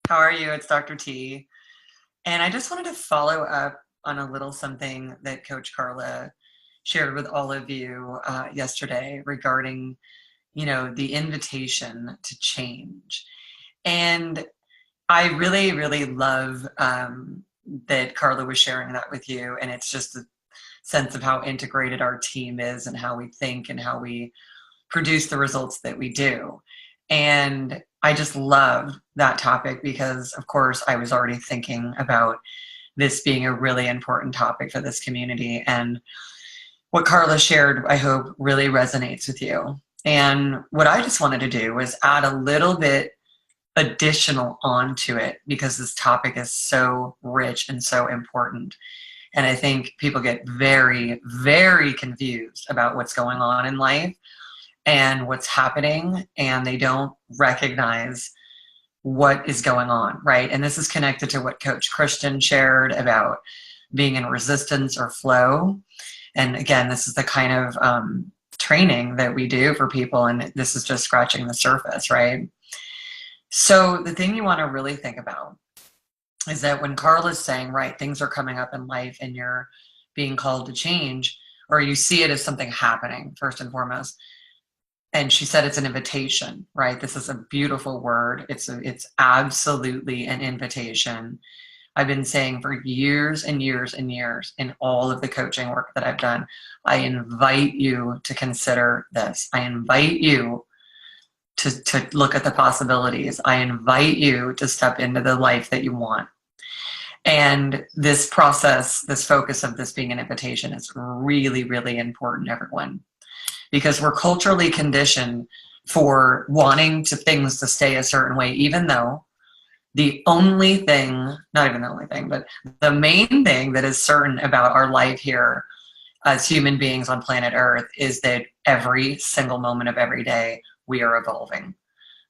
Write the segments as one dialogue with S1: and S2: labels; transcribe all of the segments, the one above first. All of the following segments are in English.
S1: How are you? It's Dr. T. And I just wanted to follow up on a little something that Coach Carla shared with all of you yesterday regarding, the invitation to change. And I really, really love that Carla was sharing that with you. And it's just a sense of how integrated our team is and how we think and how we produce the results that we do. And I just love that topic because, of course, I was already thinking about this being a really important topic for this community. And what Carla shared, I hope, really resonates with you. And what I just wanted to do was add a little bit additional onto it because this topic is so rich and so important. And I think people get very, very confused about what's going on in life and what's happening, and they don't recognize what is going on, right? And this is connected to what Coach Christian shared about being in resistance or flow. And again, this is the kind of training that we do for people, and this is just scratching the surface, right? So the thing you want to really think about is that when Carla's saying, right, things are coming up in life and you're being called to change, or you see it as something happening, first and foremost. And she said it's an invitation, right? This is a beautiful word. It's absolutely an invitation. I've been saying for years and years and years in all of the coaching work that I've done, I invite you to consider this. I invite you to look at the possibilities. I invite you to step into the life that you want. And this process, this focus of this being an invitation is really, really important, everyone. Because we're culturally conditioned for wanting things to stay a certain way, even though the only thing, not even the only thing, but the main thing that is certain about our life here as human beings on planet Earth is that every single moment of every day, we are evolving.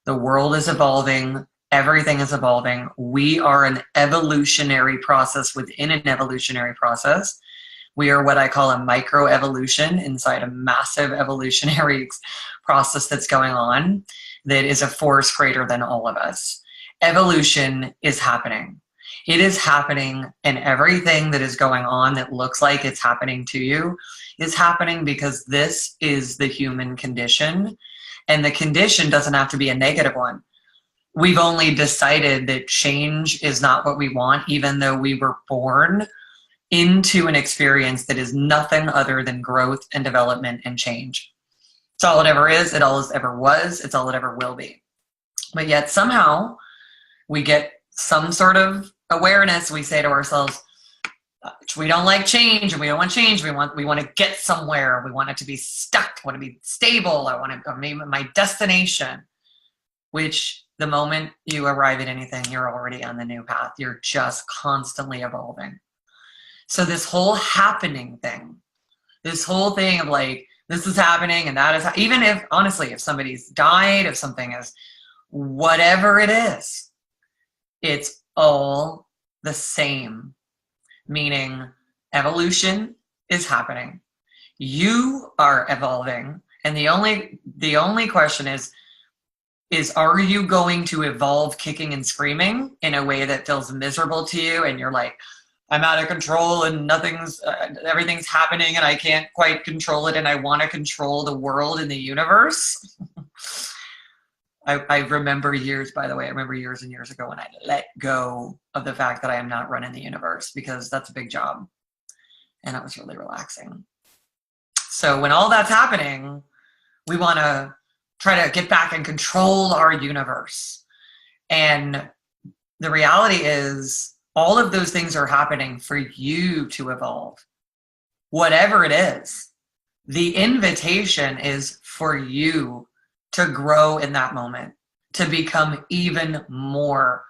S1: The world is evolving. Everything is evolving. We are an evolutionary process within an evolutionary process. We are what I call a microevolution inside a massive evolutionary process that's going on that is a force greater than all of us. Evolution is happening. It is happening, and everything that is going on that looks like it's happening to you is happening because this is the human condition, and the condition doesn't have to be a negative one. We've only decided that change is not what we want, even though we were born into an experience that is nothing other than growth and development and change. It's all it ever is, it always ever was, it's all it ever will be. But yet somehow we get some sort of awareness. We say to ourselves, we don't like change, and we don't want change. We want to get somewhere. We want it to be stuck. I want to be stable. I want to be my destination. Which the moment you arrive at anything, you're already on the new path. You're just constantly evolving. So this whole happening thing, this whole thing of like, this is happening and that is, even if, honestly, if somebody's died, if something is, whatever it is, it's all the same. Meaning evolution is happening. You are evolving. And the only question is are you going to evolve kicking and screaming in a way that feels miserable to you? And you're like, I'm out of control and everything's happening and I can't quite control it and I want to control the world and the universe. I remember years, by the way, years and years ago when I let go of the fact that I am not running the universe, because that's a big job. And it was really relaxing. So when all that's happening, we want to try to get back and control our universe. And the reality is, all of those things are happening for you to evolve. Whatever it is, the invitation is for you to grow in that moment, to become even more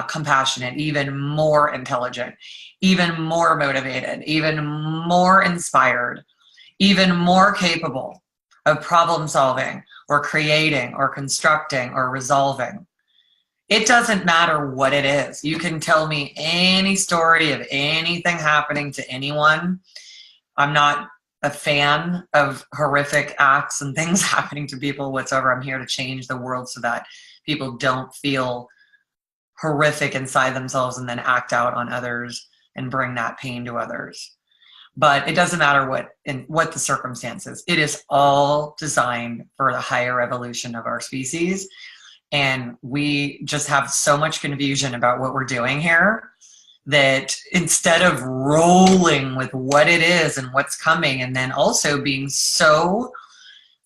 S1: compassionate, even more intelligent, even more motivated, even more inspired, even more capable of problem solving or creating or constructing or resolving. It doesn't matter what it is. You can tell me any story of anything happening to anyone. I'm not a fan of horrific acts and things happening to people whatsoever. I'm here to change the world so that people don't feel horrific inside themselves and then act out on others and bring that pain to others. But it doesn't matter what the circumstances. It is all designed for the higher evolution of our species. And we just have so much confusion about what we're doing here that instead of rolling with what it is and what's coming, and then also being so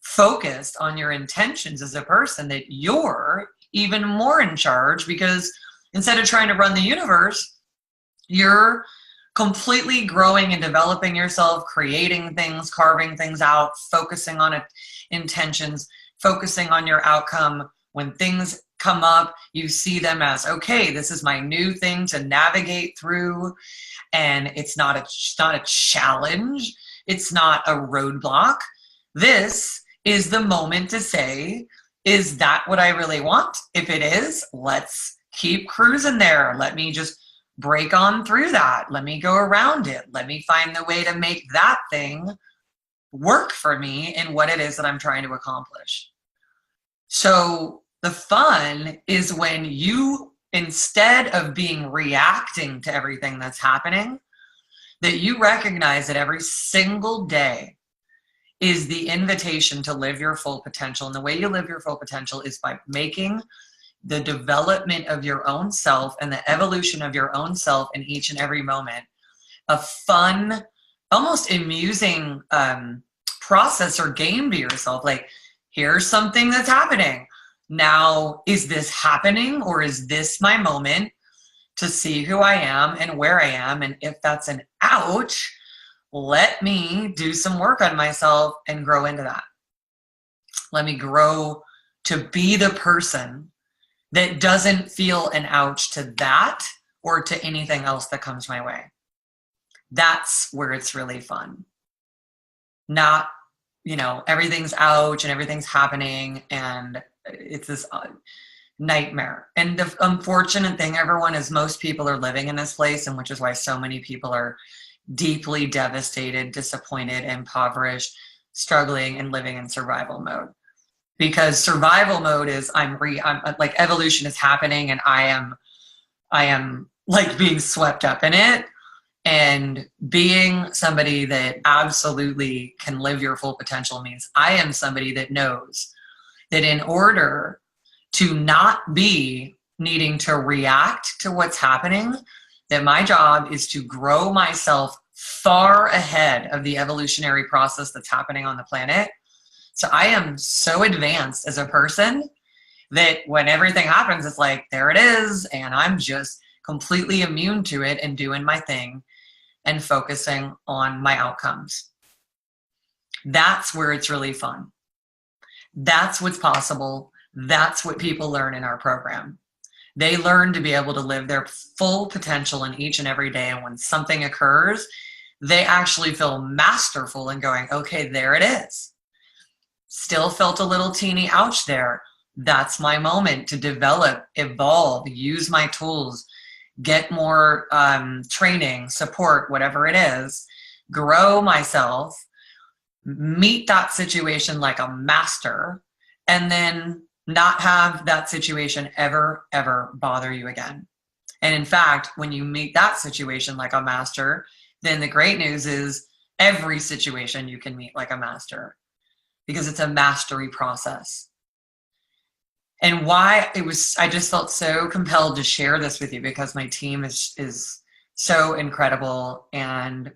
S1: focused on your intentions as a person that you're even more in charge, because instead of trying to run the universe, you're completely growing and developing yourself, creating things, carving things out, focusing on it, intentions, focusing on your outcome. When things come up, you see them as, okay, this is my new thing to navigate through. And it's not a challenge. It's not a roadblock. This is the moment to say, is that what I really want? If it is, let's keep cruising there. Let me just break on through that. Let me go around it. Let me find the way to make that thing work for me in what it is that I'm trying to accomplish. So the fun is when you, instead of being reacting to everything that's happening, that you recognize that every single day is the invitation to live your full potential. And the way you live your full potential is by making the development of your own self and the evolution of your own self in each and every moment a fun, almost amusing process or game to yourself. Like, here's something that's happening. Now, is this happening, or is this my moment to see who I am and where I am? And if that's an ouch, let me do some work on myself and grow into that. Let me grow to be the person that doesn't feel an ouch to that or to anything else that comes my way. That's where it's really fun. Not, everything's ouch and everything's happening and it's this nightmare. And the unfortunate thing, everyone, is most people are living in this place, and which is why so many people are deeply devastated, disappointed, impoverished, struggling, and living in survival mode. Because survival mode is I'm like, evolution is happening and I am like being swept up in it. And being somebody that absolutely can live your full potential means I am somebody that knows that in order to not be needing to react to what's happening, that my job is to grow myself far ahead of the evolutionary process that's happening on the planet. So I am so advanced as a person that when everything happens, it's like, there it is. And I'm just completely immune to it and doing my thing and focusing on my outcomes. That's where it's really fun. That's what's possible. That's what people learn in our program. They learn to be able to live their full potential in each and every day. And when something occurs, they actually feel masterful in going, okay, there it is. Still felt a little teeny ouch there. That's my moment to develop, evolve, use my tools, get more training, support, whatever it is, grow myself, meet that situation like a master, and then not have that situation ever bother you again. And in fact, when you meet that situation like a master, then the great news is every situation you can meet like a master, because it's a mastery process. And why I just felt so compelled to share this with you, because my team is so incredible, and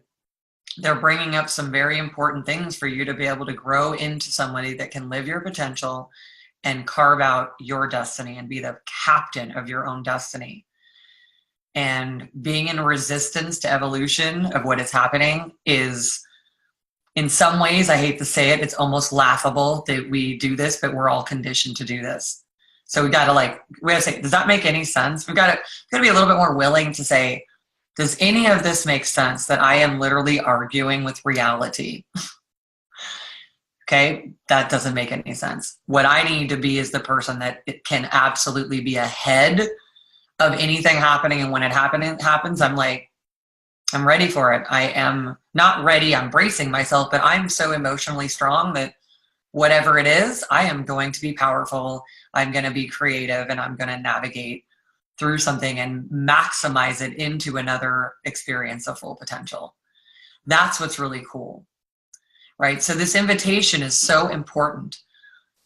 S1: they're bringing up some very important things for you to be able to grow into somebody that can live your potential and carve out your destiny and be the captain of your own destiny. And being in resistance to evolution of what is happening is, in some ways, I hate to say it, it's almost laughable that we do this, but we're all conditioned to do this. So we got to say, does that make any sense? We've got to be a little bit more willing to say, does any of this make sense, that I am literally arguing with reality? Okay, that doesn't make any sense. What I need to be is the person that can absolutely be ahead of anything happening. And when it happens, I'm like, I'm ready for it. I am not ready, I'm bracing myself, but I'm so emotionally strong that whatever it is, I am going to be powerful. I'm going to be creative, and I'm going to navigate through something and maximize it into another experience of full potential. That's what's really cool, right? So this invitation is so important,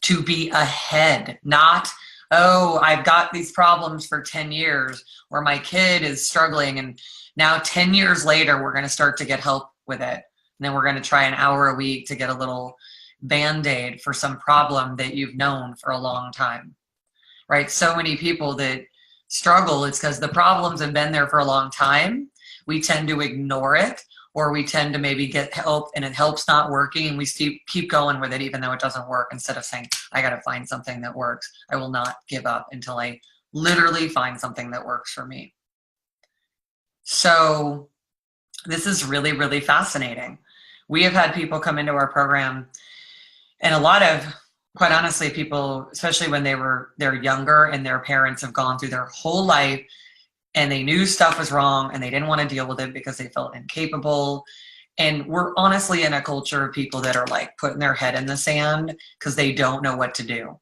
S1: to be ahead, not, oh, I've got these problems for 10 years, or my kid is struggling, and now 10 years later, we're going to start to get help with it. And then we're going to try an hour a week to get a little Band-Aid for some problem that you've known for a long time, right? So many people that struggle, it's because the problems have been there for a long time. We tend to ignore it, or we tend to maybe get help and it helps not working, and we keep going with it even though it doesn't work, instead of saying, I got to find something that works. I will not give up until I literally find something that works for me. So this is really, really fascinating. We have had people come into our program, and a lot of, quite honestly, people, especially when they're younger and their parents have gone through their whole life and they knew stuff was wrong and they didn't want to deal with it because they felt incapable. And we're honestly in a culture of people that are like putting their head in the sand because they don't know what to do.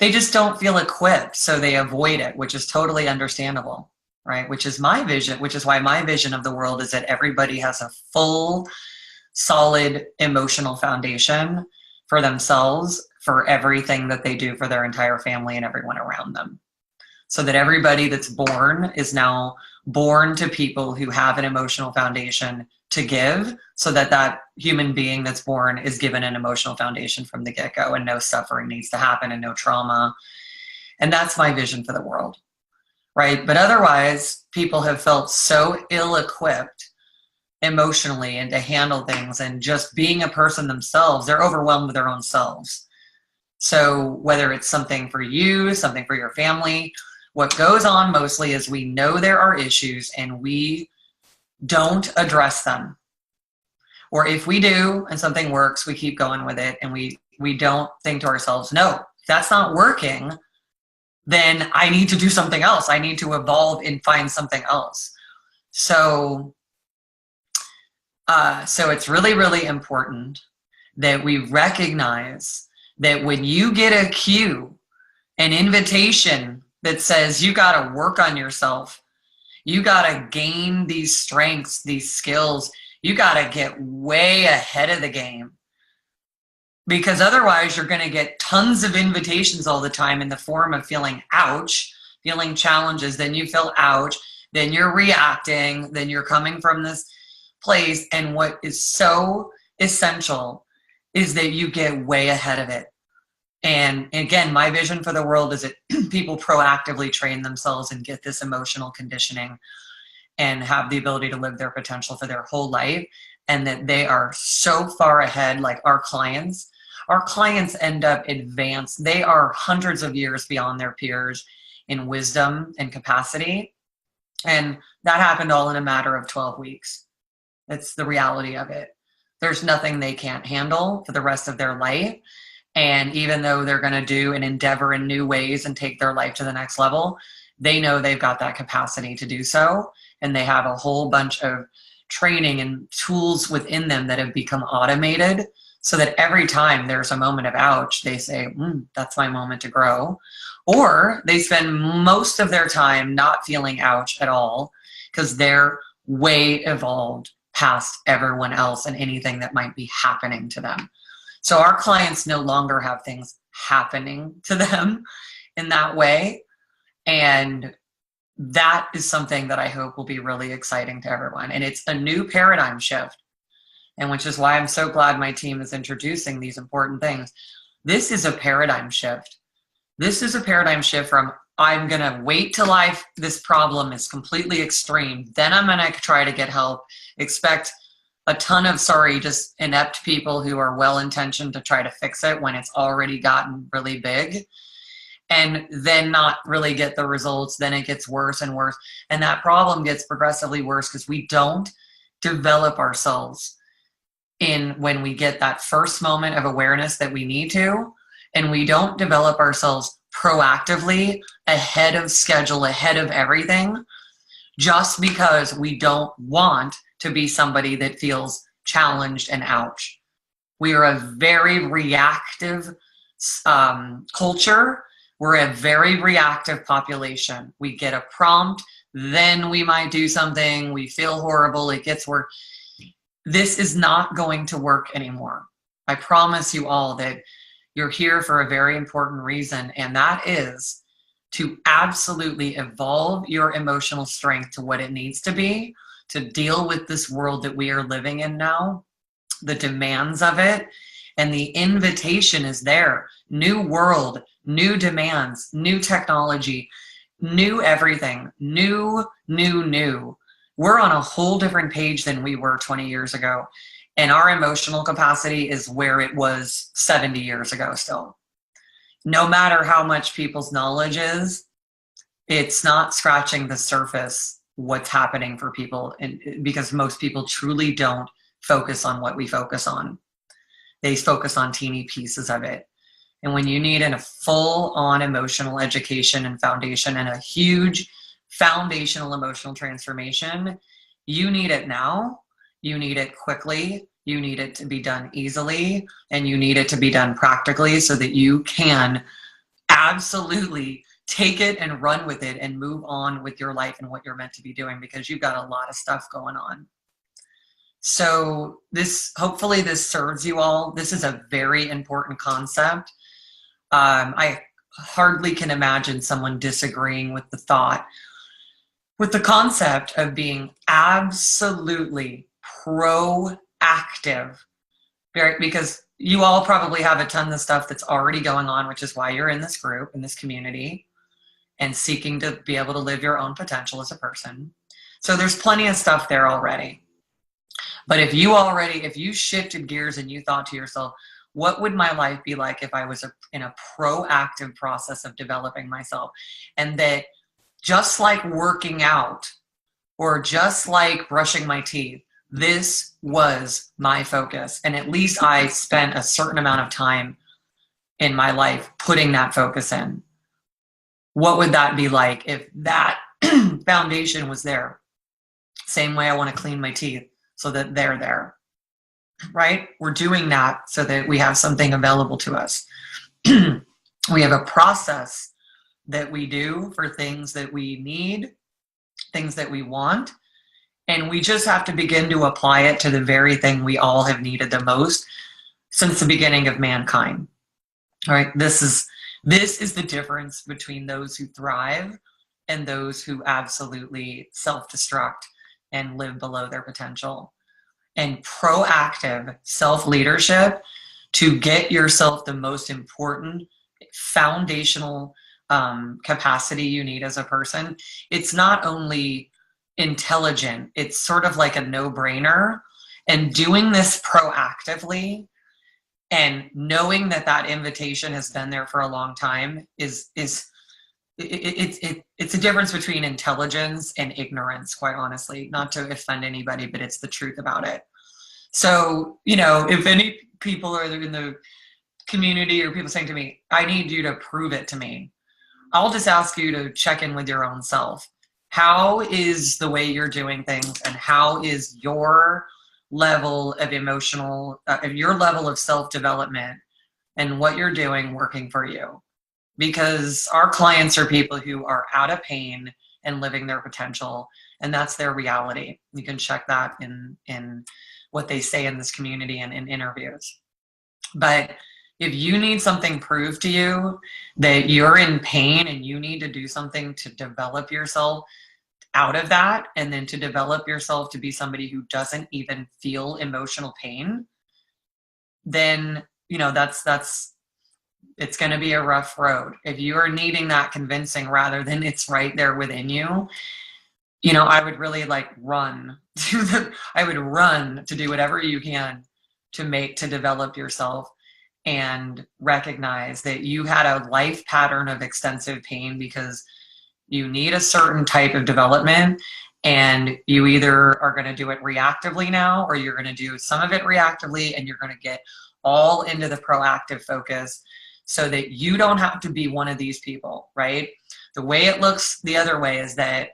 S1: They just don't feel equipped, so they avoid it, which is totally understandable, right? Which is my vision, which is why my vision of the world is that everybody has a full, solid emotional foundation for themselves, for everything that they do for their entire family and everyone around them. So that everybody that's born is now born to people who have an emotional foundation to give, so that that human being that's born is given an emotional foundation from the get-go, and no suffering needs to happen and no trauma. And that's my vision for the world, right? But otherwise, people have felt so ill-equipped emotionally and to handle things, and just being a person themselves, they're overwhelmed with their own selves. So whether it's something for you, something for your family, what goes on mostly is we know there are issues and we don't address them. Or if we do and something works, we keep going with it, and we don't think to ourselves, no, if that's not working, then I need to do something else. I need to evolve and find something else. So it's really, really important that we recognize that when you get a cue, an invitation that says you got to work on yourself, you got to gain these strengths, these skills, you got to get way ahead of the game, because otherwise you're going to get tons of invitations all the time in the form of feeling ouch, feeling challenges, then you feel ouch, then you're reacting, then you're coming from this place. And what is so essential is that you get way ahead of it. And again, my vision for the world is that people proactively train themselves and get this emotional conditioning and have the ability to live their potential for their whole life, and that they are so far ahead. Like our clients end up advanced. They are hundreds of years beyond their peers in wisdom and capacity. And that happened all in a matter of 12 weeks. That's the reality of it. There's nothing they can't handle for the rest of their life. And even though they're going to do and endeavor in new ways and take their life to the next level, they know they've got that capacity to do so. And they have a whole bunch of training and tools within them that have become automated, so that every time there's a moment of ouch, they say, that's my moment to grow. Or they spend most of their time not feeling ouch at all, because they're way evolved past everyone else and anything that might be happening to them. So our clients no longer have things happening to them in that way. And that is something that I hope will be really exciting to everyone. And it's a new paradigm shift. And which is why I'm so glad my team is introducing these important things. This is a paradigm shift. This is a paradigm shift from, I'm going to wait till this problem is completely extreme, then I'm going to try to get help, expect a ton of, just inept people who are well-intentioned to try to fix it when it's already gotten really big, and then not really get the results. Then it gets worse and worse. And that problem gets progressively worse because we don't develop ourselves when we get that first moment of awareness that we need to, and we don't develop ourselves proactively ahead of schedule, ahead of everything, just because we don't want to be somebody that feels challenged and ouch. We are a very reactive culture. We're a very reactive population. We get a prompt, then we might do something, we feel horrible, it gets worse. This is not going to work anymore. I promise you all that you're here for a very important reason, and that is to absolutely evolve your emotional strength to what it needs to be to deal with this world that we are living in now, the demands of it, and the invitation is there. New world, new demands, new technology, new everything, new. We're on a whole different page than we were 20 years ago. And our emotional capacity is where it was 70 years ago still. No matter how much people's knowledge is, it's not scratching the surface what's happening for people, and because most people truly don't focus on what we focus on. They focus on teeny pieces of it. And when you need a full-on emotional education and foundation and a huge foundational emotional transformation, you need it now. You need it quickly, you need it to be done easily, and you need it to be done practically so that you can absolutely take it and run with it and move on with your life and what you're meant to be doing, because you've got a lot of stuff going on. So hopefully this serves you all. This is a very important concept. I hardly can imagine someone disagreeing with the concept of being absolutely proactive, because you all probably have a ton of stuff that's already going on, which is why you're in this group, in this community, and seeking to be able to live your own potential as a person. So there's plenty of stuff there already. But if you shifted gears and you thought to yourself, what would my life be like if I was in a proactive process of developing myself? And that just like working out or just like brushing my teeth, this was my focus. And at least I spent a certain amount of time in my life putting that focus in. What would that be like if that foundation was there? Same way I want to clean my teeth so that they're there, right? We're doing that so that we have something available to us. We have a process that we do for things that we need, things that we want, and we just have to begin to apply it to the very thing we all have needed the most since the beginning of mankind. All right, this is the difference between those who thrive and those who absolutely self-destruct and live below their potential. And proactive self-leadership to get yourself the most important foundational capacity you need as a person. It's not only intelligent, it's sort of like a no-brainer. And doing this proactively and knowing that invitation has been there for a long time it's a difference between intelligence and ignorance, quite honestly. Not to offend anybody, but it's the truth about it. So, if any people are in the community or people saying to me, I need you to prove it to me, I'll just ask you to check in with your own self. How is the way you're doing things, and how is your level of your level of self-development and what you're doing working for you? Because our clients are people who are out of pain and living their potential, and that's their reality. You can check that in what they say in this community and in interviews. But if you need something proved to you that you're in pain and you need to do something to develop yourself out of that, and then to develop yourself to be somebody who doesn't even feel emotional pain, then it's going to be a rough road. If you are needing that convincing rather than it's right there within you, I would really run to do whatever you can to develop yourself and recognize that you had a life pattern of extensive pain because you need a certain type of development, and you either are going to do it reactively now, or you're going to do some of it reactively, and you're going to get all into the proactive focus so that you don't have to be one of these people, right? The way it looks the other way is that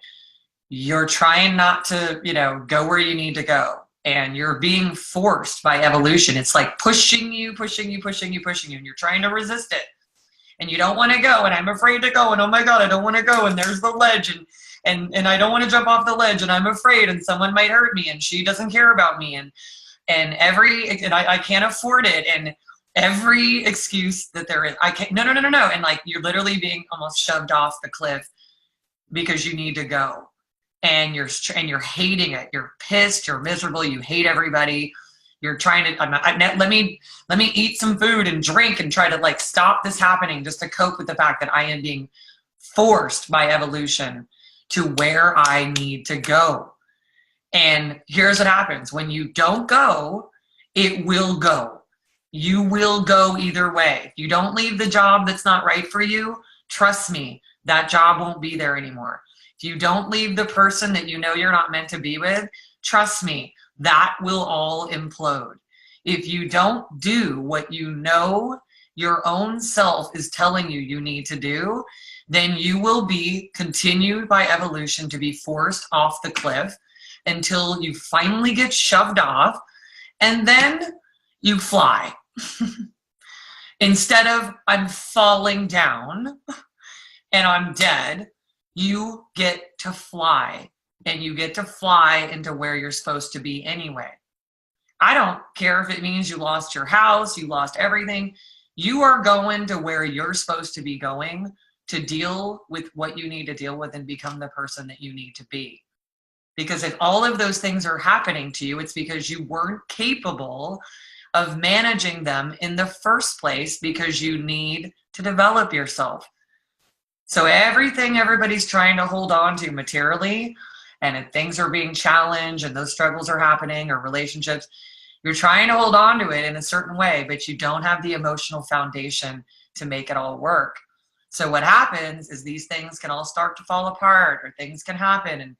S1: you're trying not to, go where you need to go, and you're being forced by evolution. It's like pushing you, and you're trying to resist it. and you don't want to go, and I'm afraid to go, and oh my God, I don't want to go, and there's the ledge, and I don't want to jump off the ledge, and I'm afraid, and someone might hurt me, and she doesn't care about me, and I can't afford it, and every excuse that there is, I can't, no, and like you're literally being almost shoved off the cliff because you need to go, and you're hating it, you're pissed, you're miserable, you hate everybody, you're trying to let me eat some food and drink and try to like stop this happening just to cope with the fact that I am being forced by evolution to where I need to go. And here's what happens. When you don't go, it will go. You will go either way. If you don't leave the job that's not right for you, trust me, that job won't be there anymore. If you don't leave the person that you know you're not meant to be with, trust me, that will all implode. If you don't do what you know your own self is telling you need to do, then you will be continued by evolution to be forced off the cliff until you finally get shoved off, and then you fly. Instead of I'm falling down and I'm dead, you get to fly, and you get to fly into where you're supposed to be anyway. I don't care if it means you lost your house, you lost everything. You are going to where you're supposed to be going to deal with what you need to deal with and become the person that you need to be. Because if all of those things are happening to you, it's because you weren't capable of managing them in the first place, because you need to develop yourself. So everything everybody's trying to hold on to materially, and if things are being challenged and those struggles are happening, or relationships, you're trying to hold on to it in a certain way, but you don't have the emotional foundation to make it all work. So what happens is these things can all start to fall apart, or things can happen, and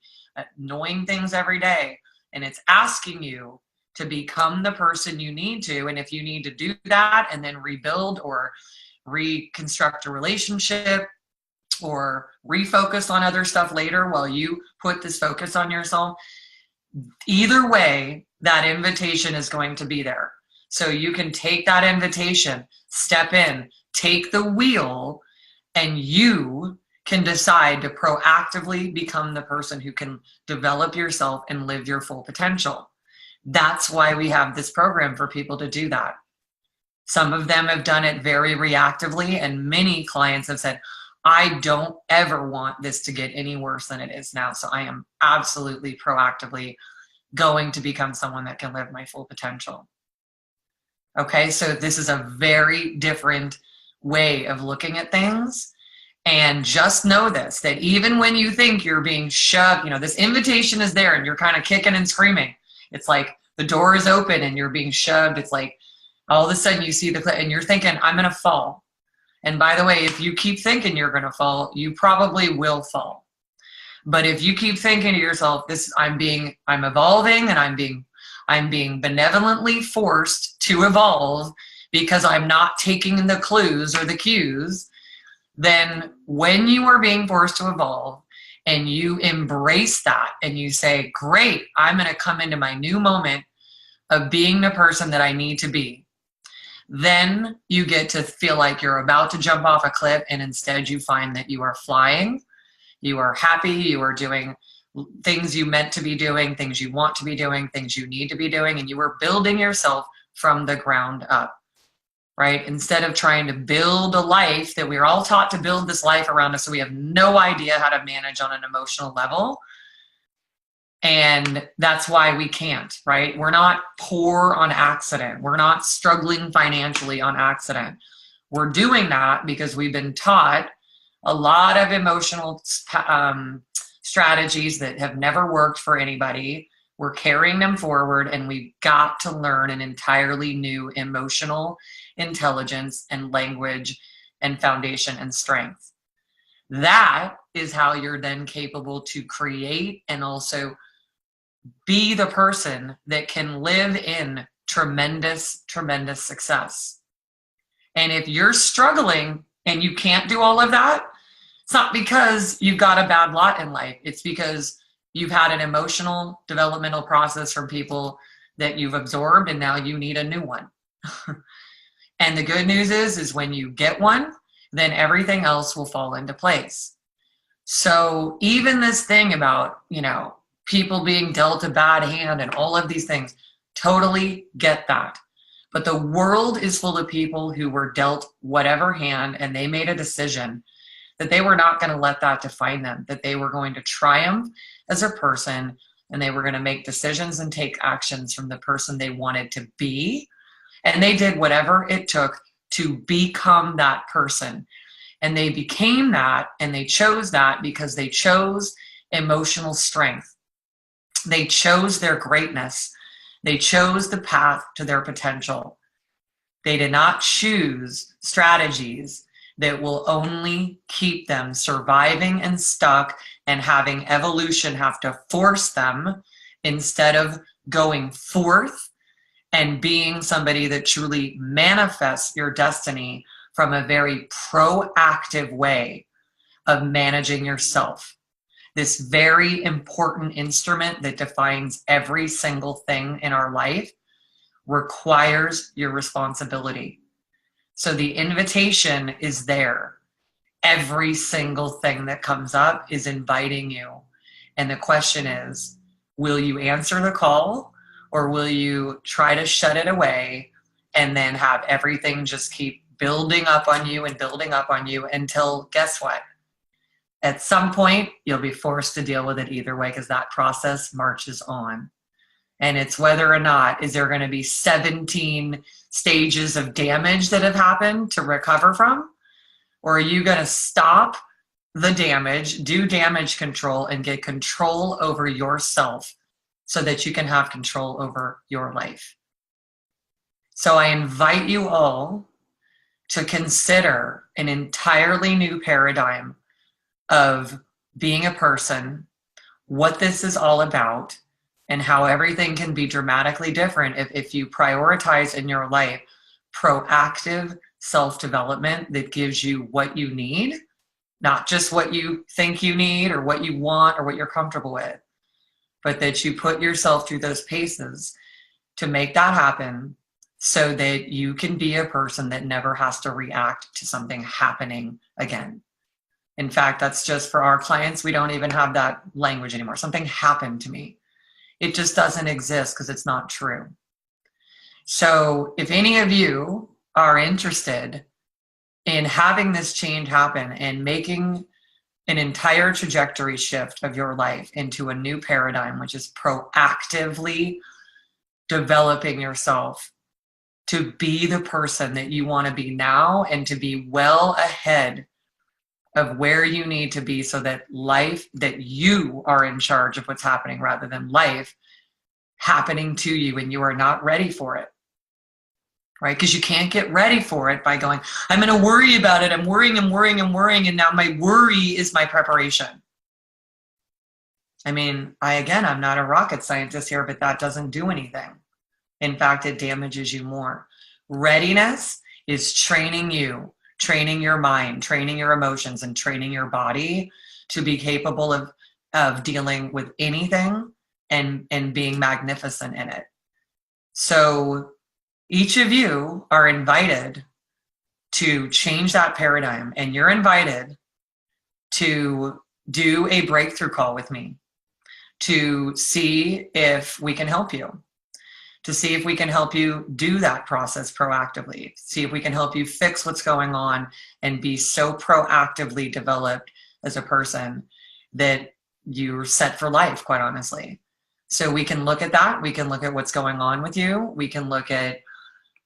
S1: annoying things every day. And it's asking you to become the person you need to. And if you need to do that and then rebuild or reconstruct a relationship or refocus on other stuff later while you put this focus on yourself, either way, that invitation is going to be there. So you can take that invitation, step in, take the wheel, and you can decide to proactively become the person who can develop yourself and live your full potential. That's why we have this program for people to do that. Some of them have done it very reactively, and many clients have said, I don't ever want this to get any worse than it is now. So I am absolutely proactively going to become someone that can live my full potential. Okay, so this is a very different way of looking at things. And just know this, that even when you think you're being shoved, this invitation is there and you're kind of kicking and screaming. It's like the door is open and you're being shoved. It's like all of a sudden you see and you're thinking, I'm going to fall. And by the way, if you keep thinking you're going to fall, you probably will fall. But if you keep thinking to yourself, I'm evolving, and I'm being benevolently forced to evolve because I'm not taking the clues or the cues, then when you are being forced to evolve and you embrace that and you say, great, I'm going to come into my new moment of being the person that I need to be, then you get to feel like you're about to jump off a cliff, and instead you find that you are flying, you are happy, you are doing things you meant to be doing, things you want to be doing, things you need to be doing, and you are building yourself from the ground up. Right? Instead of trying to build a life that we're all taught to build this life around us, so we have no idea how to manage on an emotional level. And that's why we can't, right? We're not poor on accident. We're not struggling financially on accident. We're doing that because we've been taught a lot of emotional strategies that have never worked for anybody. We're carrying them forward, and we've got to learn an entirely new emotional intelligence and language and foundation and strength. That is how you're then capable to create and also be the person that can live in tremendous, tremendous success. And if you're struggling and you can't do all of that, it's not because you've got a bad lot in life. It's because you've had an emotional developmental process from people that you've absorbed, and now you need a new one. And the good news is when you get one, then everything else will fall into place. So even this thing about, people being dealt a bad hand and all of these things, totally get that. But the world is full of people who were dealt whatever hand, and they made a decision that they were not going to let that define them, that they were going to triumph as a person, and they were going to make decisions and take actions from the person they wanted to be. And they did whatever it took to become that person. And they became that, and they chose that because they chose emotional strength. They chose their greatness. They chose the path to their potential. They did not choose strategies that will only keep them surviving and stuck and having evolution have to force them, instead of going forth and being somebody that truly manifests your destiny from a very proactive way of managing yourself. This very important instrument that defines every single thing in our life requires your responsibility. So the invitation is there. Every single thing that comes up is inviting you. And the question is, will you answer the call, or will you try to shut it away and then have everything just keep building up on you and building up on you until, guess what? At some point, you'll be forced to deal with it either way, because that process marches on. And it's whether or not, is there going to be 17 stages of damage that have happened to recover from? Or are you going to stop the damage, do damage control, and get control over yourself so that you can have control over your life? So I invite you all to consider an entirely new paradigm of being a person, what this is all about, and how everything can be dramatically different if you prioritize in your life proactive self-development that gives you what you need, not just what you think you need or what you want or what you're comfortable with, but that you put yourself through those paces to make that happen, so that you can be a person that never has to react to something happening again. In fact, that's just for our clients. We don't even have that language anymore. Something happened to me. It just doesn't exist because it's not true. So if any of you are interested in having this change happen and making an entire trajectory shift of your life into a new paradigm, which is proactively developing yourself to be the person that you want to be now, and to be well ahead of where you need to be, so that you are in charge of what's happening rather than life happening to you and you are not ready for it, right? Because you can't get ready for it by going, I'm going to worry about it. I'm worrying, and now my worry is my preparation. I mean, I'm not a rocket scientist here, but that doesn't do anything. In fact, it damages you more. Readiness is training you, training your mind, training your emotions, and training your body to be capable of dealing with anything and being magnificent in it. So each of you are invited to change that paradigm, and you're invited to do a breakthrough call with me to see if we can help you, to see if we can help you do that process proactively, see if we can help you fix what's going on and be so proactively developed as a person that you're set for life, quite honestly. So we can look at that. We can look at what's going on with you. We can look at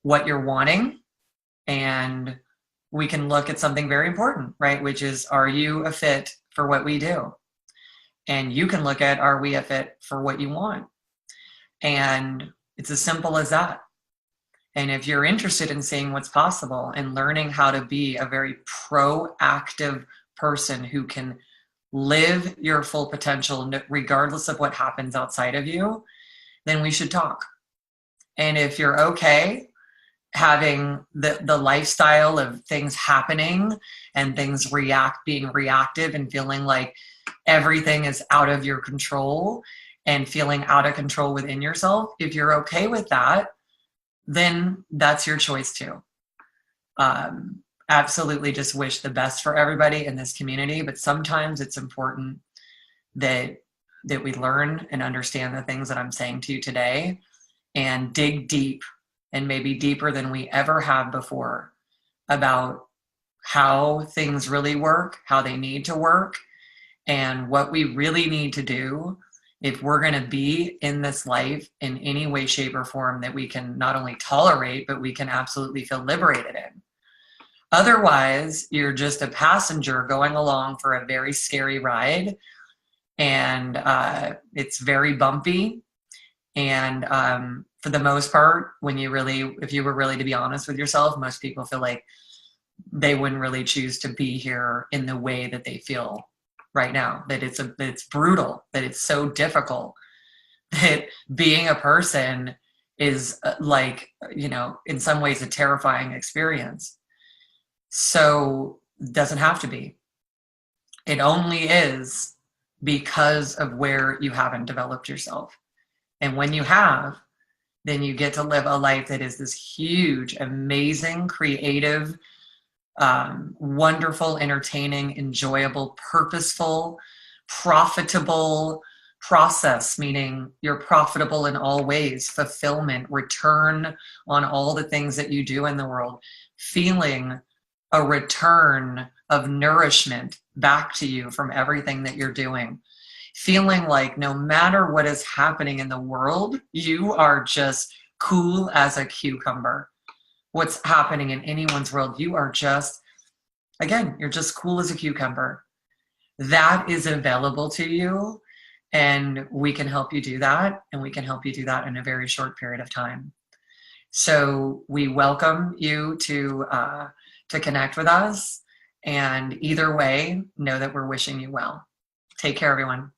S1: what you're wanting, and we can look at something very important, right? Which is, are you a fit for what we do? And you can look at, are we a fit for what you want? And it's as simple as that. And if you're interested in seeing what's possible and learning how to be a very proactive person who can live your full potential regardless of what happens outside of you, then we should talk. And if you're okay having the lifestyle of things happening and things being reactive and feeling like everything is out of your control and feeling out of control within yourself, if you're okay with that, then that's your choice too. absolutely just wish the best for everybody in this community, but sometimes it's important that we learn and understand the things that I'm saying to you today and dig deep, and maybe deeper than we ever have before, about how things really work, how they need to work, and what we really need to do if we're going to be in this life in any way, shape, or form that we can not only tolerate, but we can absolutely feel liberated in. Otherwise, you're just a passenger going along for a very scary ride, and it's very bumpy. And for the most part, if you were really to be honest with yourself, most people feel like they wouldn't really choose to be here in the way that they feel right now, that it's brutal, that it's so difficult, that being a person is like, in some ways a terrifying experience. So it doesn't have to be. It only is because of where you haven't developed yourself. And when you have, then you get to live a life that is this huge, amazing, creative, wonderful, entertaining, enjoyable, purposeful, profitable process, meaning you're profitable in all ways, fulfillment, return on all the things that you do in the world, feeling a return of nourishment back to you from everything that you're doing, feeling like no matter what is happening in the world, you are just cool as a cucumber. What's happening in anyone's world, you are just, again, you're just cool as a cucumber. That is available to you, and we can help you do that, and we can help you do that in a very short period of time. So we welcome you to connect with us, and either way, know that we're wishing you well. Take care, everyone.